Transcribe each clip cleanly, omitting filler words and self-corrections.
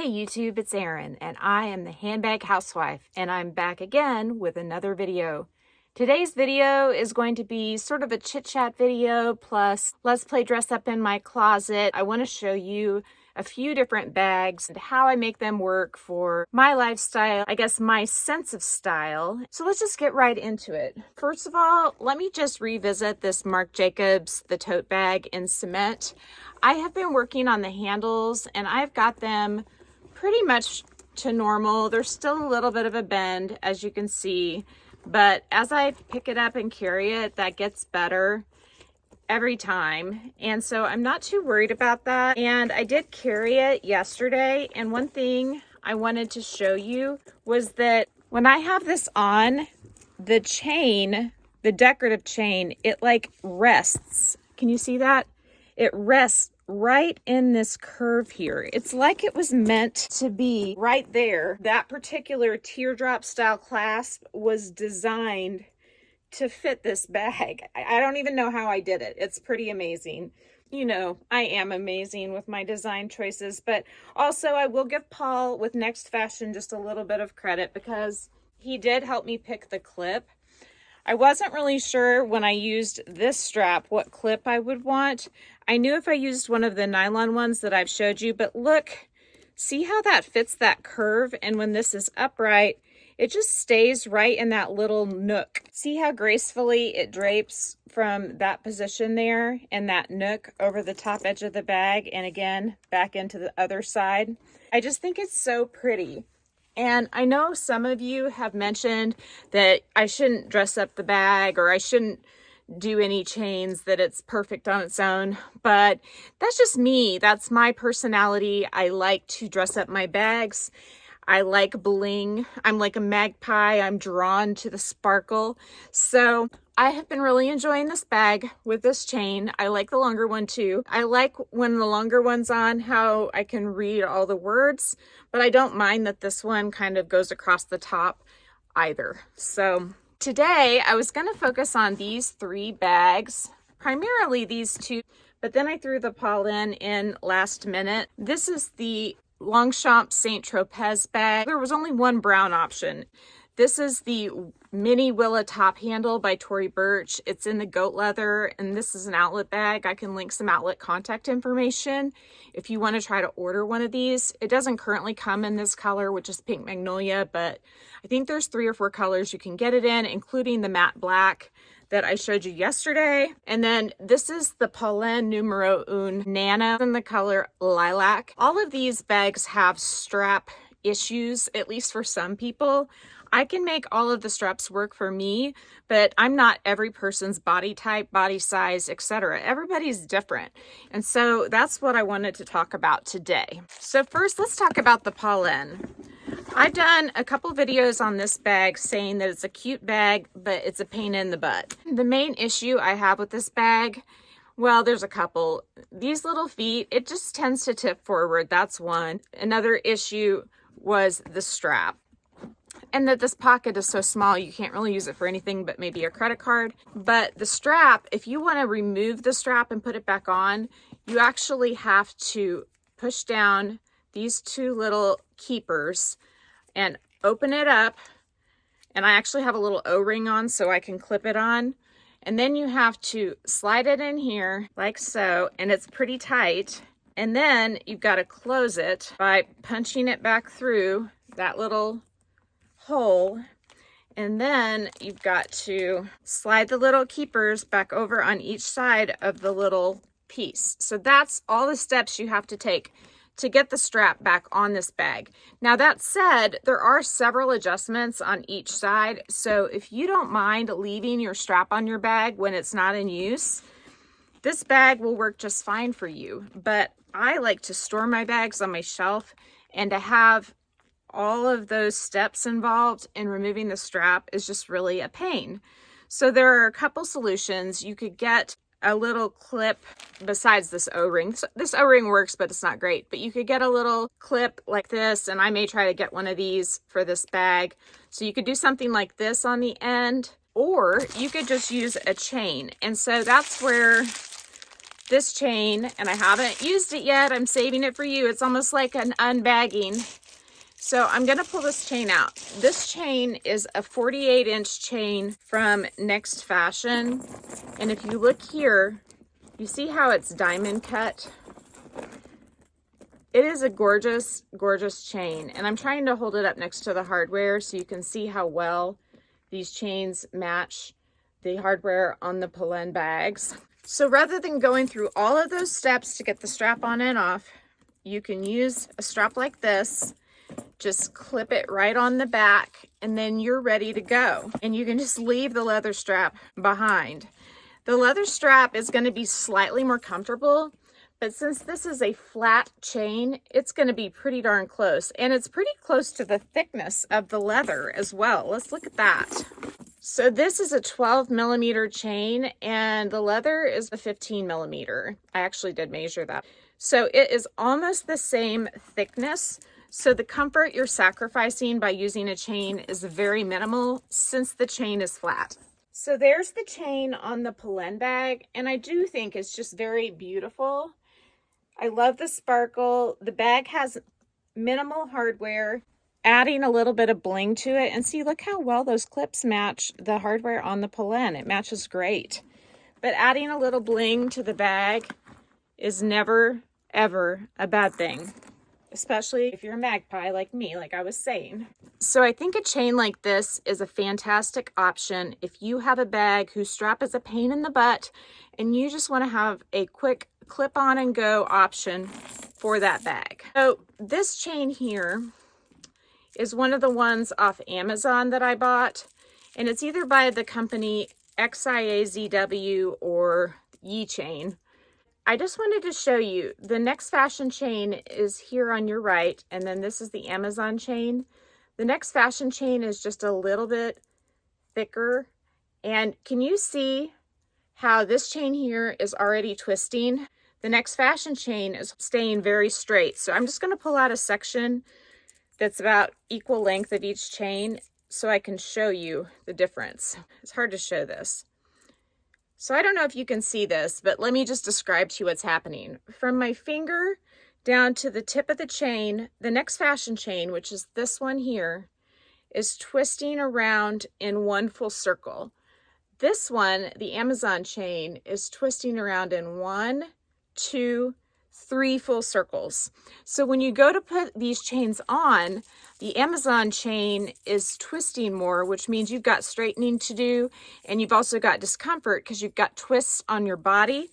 Hey YouTube, it's Erin, and I am the Handbag Housewife, and I'm back again with another video. Today's video is going to be sort of a chit-chat video, plus let's play dress up in my closet. I want to show you a few different bags and how I make them work for my lifestyle, I guess my sense of style. So let's just get right into it. First of all, let me just revisit this Marc Jacobs, the tote bag in cement. I have been working on the handles and I've got them pretty much to normal. There's still a little bit of a bend, as you can see, but as I pick it up and carry it, that gets better every time. And so I'm not too worried about that. And I did carry it yesterday. And one thing I wanted to show you was that when I have this on, the chain, the decorative chain, it like rests. Can you see that? It rests right in this curve here. It's like it was meant to be right there. That particular teardrop style clasp was designed to fit this bag. I don't even know how I did it. It's pretty amazing. You know, I am amazing with my design choices, but also I will give Paul with Nextfashion just a little bit of credit because he did help me pick the clip. I wasn't really sure when I used this strap what clip I would want. I knew if I used one of the nylon ones that I've showed you, but look, see how that fits that curve? And when this is upright, it just stays right in that little nook. See how gracefully it drapes from that position there and that nook over the top edge of the bag and again back into the other side. I just think it's so pretty. And I know some of you have mentioned that I shouldn't dress up the bag or I shouldn't do any chains, that it's perfect on its own, but that's just me. That's my personality. I like to dress up my bags. I like bling. I'm like a magpie. I'm drawn to the sparkle. So I have been really enjoying this bag with this chain. I like the longer one too. I like when the longer one's on how I can read all the words, but I don't mind that this one kind of goes across the top either. So today I was going to focus on these three bags, primarily these two, but then I threw the Polene in last minute. This is the Longchamp Saint Tropez bag. There was only one brown option. This is the mini Willa top handle by Tory Burch. It's in the goat leather, and this is an outlet bag. I can link some outlet contact information if you want to try to order one of these. It doesn't currently come in this color, which is pink magnolia, but I think there's 3 or 4 colors you can get it in, including the matte black that I showed you yesterday. And then this is the Polene Numero Un Nano in the color lilac. All of these bags have strap issues, at least for some people. I can make all of the straps work for me, but I'm not every person's body type, body size, etc. Everybody's different. And so that's what I wanted to talk about today. So first, let's talk about the Polene. I've done a couple videos on this bag saying that it's a cute bag, but it's a pain in the butt. The main issue I have with this bag, well, there's a couple. These little feet, it just tends to tip forward. That's one. Another issue was the strap. And that this pocket is so small, you can't really use it for anything but maybe a credit card. But the strap, if you want to remove the strap and put it back on, you actually have to push down these 2 little keepers and open it up. And I actually have a little O-ring on so I can clip it on. And then you have to slide it in here like so, and it's pretty tight. And then you've got to close it by punching it back through that little hole, and then you've got to slide the little keepers back over on each side of the little piece. So that's all the steps you have to take to get the strap back on this bag. Now that said, there are several adjustments on each side, so if you don't mind leaving your strap on your bag when it's not in use, this bag will work just fine for you. But I like to store my bags on my shelf, and to have all of those steps involved in removing the strap is just really a pain. So there are a couple solutions. You could get a little clip besides this O-ring. This O-ring works, but it's not great. But you could get a little clip like this, and I may try to get one of these for this bag. So you could do something like this on the end, or you could just use a chain. And so that's where this chain, and I haven't used it yet. I'm saving it for you. It's almost like an unbagging. So I'm going to pull this chain out. This chain is a 48-inch chain from Nextfashion. And if you look here, you see how it's diamond cut? It is a gorgeous, gorgeous chain. And I'm trying to hold it up next to the hardware so you can see how well these chains match the hardware on the Polene bags. So rather than going through all of those steps to get the strap on and off, you can use a strap like this, just clip it right on the back, and then you're ready to go. And you can just leave the leather strap behind. The leather strap is going to be slightly more comfortable, but since this is a flat chain, it's going to be pretty darn close. And it's pretty close to the thickness of the leather as well. Let's look at that. So this is a 12mm chain and the leather is a 15mm. I actually did measure that. So it is almost the same thickness. So the comfort you're sacrificing by using a chain is very minimal since the chain is flat. So there's the chain on the Polene bag, and I do think it's just very beautiful. I love the sparkle. The bag has minimal hardware, adding a little bit of bling to it. And see, look how well those clips match the hardware on the Polene. It matches great. But adding a little bling to the bag is never, ever a bad thing, especially if you're a magpie like me, like I was saying. So I think a chain like this is a fantastic option if you have a bag whose strap is a pain in the butt and you just want to have a quick clip on and go option for that bag. So this chain here is one of the ones off Amazon that I bought, and it's either by the company XIAZW or Yi Chain. I just wanted to show you the Nextfashion chain is here on your right, and then this is the Amazon chain. The Nextfashion chain is just a little bit thicker, and can you see how this chain here is already twisting? The Nextfashion chain is staying very straight. So I'm just going to pull out a section that's about equal length of each chain so I can show you the difference. It's hard to show this. So I don't know if you can see this, but let me just describe to you what's happening. From my finger down to the tip of the chain, the Nextfashion chain, which is this one here, is twisting around in one full circle. This one, the Amazon chain, is twisting around in 1, 2, 3 full circles. So when you go to put these chains on, the Amazon chain is twisting more, which means you've got straightening to do, and you've also got discomfort because you've got twists on your body.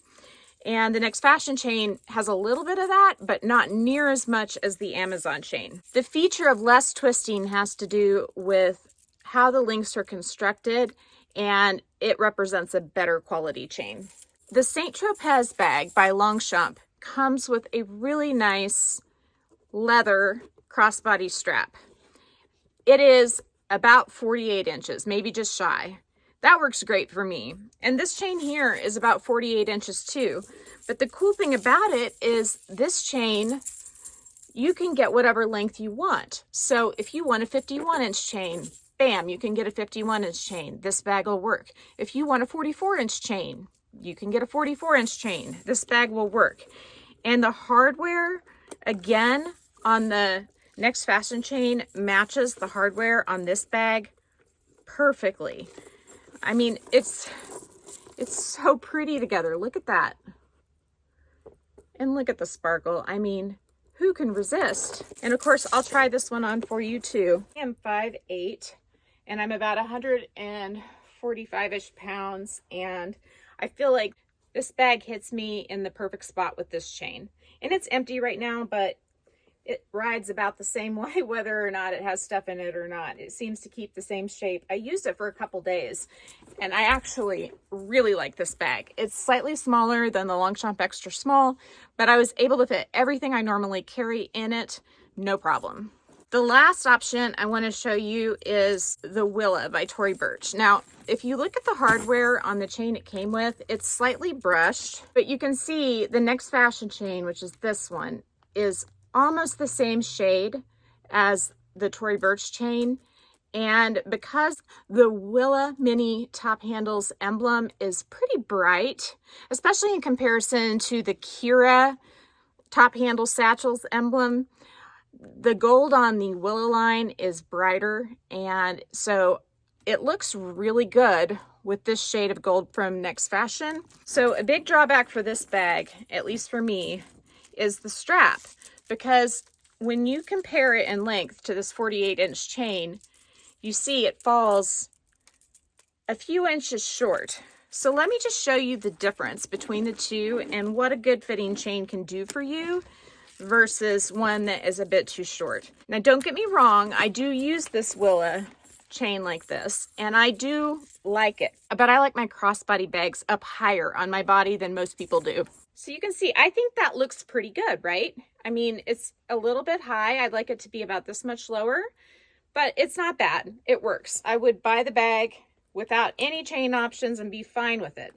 And the Nextfashion chain has a little bit of that, but not near as much as the Amazon chain. The feature of less twisting has to do with how the links are constructed, and it represents a better quality chain. The Saint Tropez bag by Longchamp comes with a really nice leather crossbody strap. It is about 48 inches, maybe just shy. That works great for me. And this chain here is about 48 inches too. But the cool thing about it is this chain, you can get whatever length you want. So if you want a 51-inch chain, bam, you can get a 51-inch chain. This bag will work. If you want a 44-inch chain, you can get a 44-inch chain. This bag will work. And the hardware, again, on the Nextfashion chain matches the hardware on this bag perfectly. I mean, it's so pretty together. Look at that. And look at the sparkle. I mean, who can resist? And of course, I'll try this one on for you too. I am 5'8", and I'm about 145-ish pounds, and I feel like this bag hits me in the perfect spot with this chain. And it's empty right now, but it rides about the same way whether or not it has stuff in it or not. It seems to keep the same shape. I used it for a couple days, and I actually really like this bag. It's slightly smaller than the Longchamp Extra Small, but I was able to fit everything I normally carry in it, no problem. The last option I want to show you is the Willa by Tory Burch. Now, if you look at the hardware on the chain it came with, it's slightly brushed, but you can see the Nextfashion chain, which is this one, is almost the same shade as the Tory Burch chain, And because the Willa mini top handles emblem is pretty bright, especially in comparison to the Kira top handle satchels emblem, the gold on the Willa line is brighter, and so it looks really good with this shade of gold from Nextfashion. So a big drawback for this bag, at least for me, is the strap, because when you compare it in length to this 48-inch chain, you see it falls a few inches short. So let me just show you the difference between the two and what a good fitting chain can do for you versus one that is a bit too short. Now, don't get me wrong, I do use this Willa chain like this, and I do like it, but I like my crossbody bags up higher on my body than most people do. So you can see, I think that looks pretty good, right? I mean, it's a little bit high. I'd like it to be about this much lower, but it's not bad. It works. I would buy the bag without any chain options and be fine with it.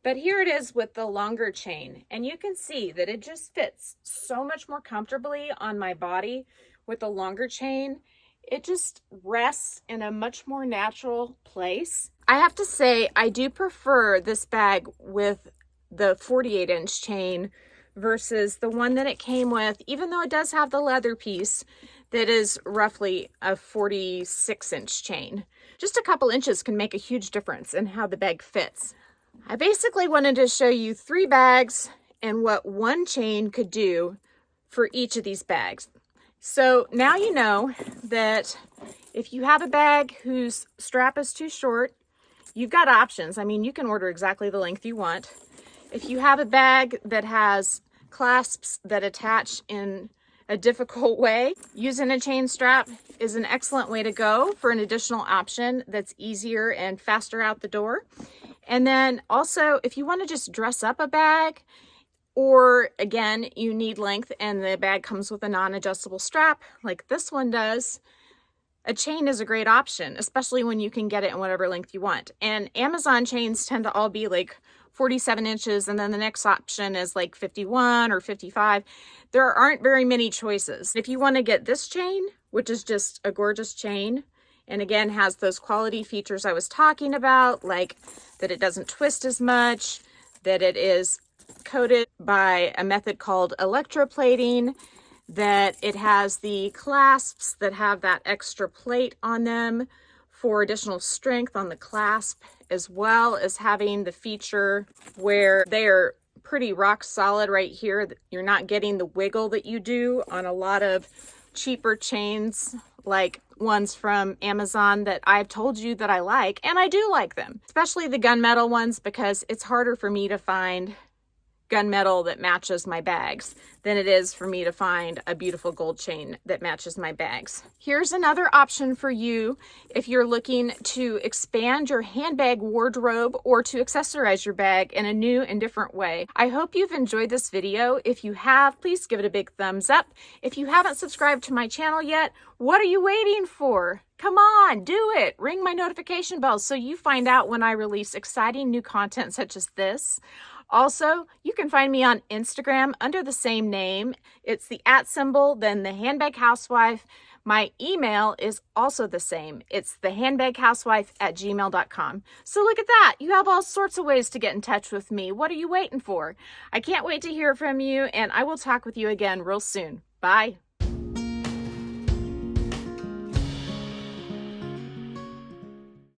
But here it is with the longer chain, and you can see that it just fits so much more comfortably on my body with the longer chain. It just rests in a much more natural place. I have to say, I do prefer this bag with the 48-inch chain versus the one that it came with, even though it does have the leather piece that is roughly a 46-inch chain. Just a couple inches can make a huge difference in how the bag fits. I basically wanted to show you 3 bags and what one chain could do for each of these bags. So now you know that if you have a bag whose strap is too short, you've got options. I mean, you can order exactly the length you want. If you have a bag that has clasps that attach in a difficult way, using a chain strap is an excellent way to go for an additional option that's easier and faster out the door. And then also, if you want to just dress up a bag, or again, you need length and the bag comes with a non-adjustable strap like this one does, a chain is a great option, especially when you can get it in whatever length you want. And Amazon chains tend to all be like 47 inches, and then the next option is like 51 or 55. There aren't very many choices. If you want to get this chain, which is just a gorgeous chain, and again has those quality features I was talking about, like that it doesn't twist as much, that it is coated by a method called electroplating, that it has the clasps that have that extra plate on them for additional strength on the clasp, as well as having the feature where they are pretty rock solid right here. You're not getting the wiggle that you do on a lot of cheaper chains, like ones from Amazon that I've told you that I like, and I do like them, especially the gunmetal ones, because it's harder for me to find gunmetal that matches my bags than it is for me to find a beautiful gold chain that matches my bags. Here's another option for you if you're looking to expand your handbag wardrobe or to accessorize your bag in a new and different way. I hope you've enjoyed this video. If you have, please give it a big thumbs up. If you haven't subscribed to my channel yet, what are you waiting for? Come on, do it. Ring my notification bell so you find out when I release exciting new content such as this. Also, you can find me on Instagram under the same name. It's the @symbol, then the Handbag Housewife. My email is also the same. It's thehandbaghousewife@gmail.com. So look at that. You have all sorts of ways to get in touch with me. What are you waiting for? I can't wait to hear from you, and I will talk with you again real soon. Bye.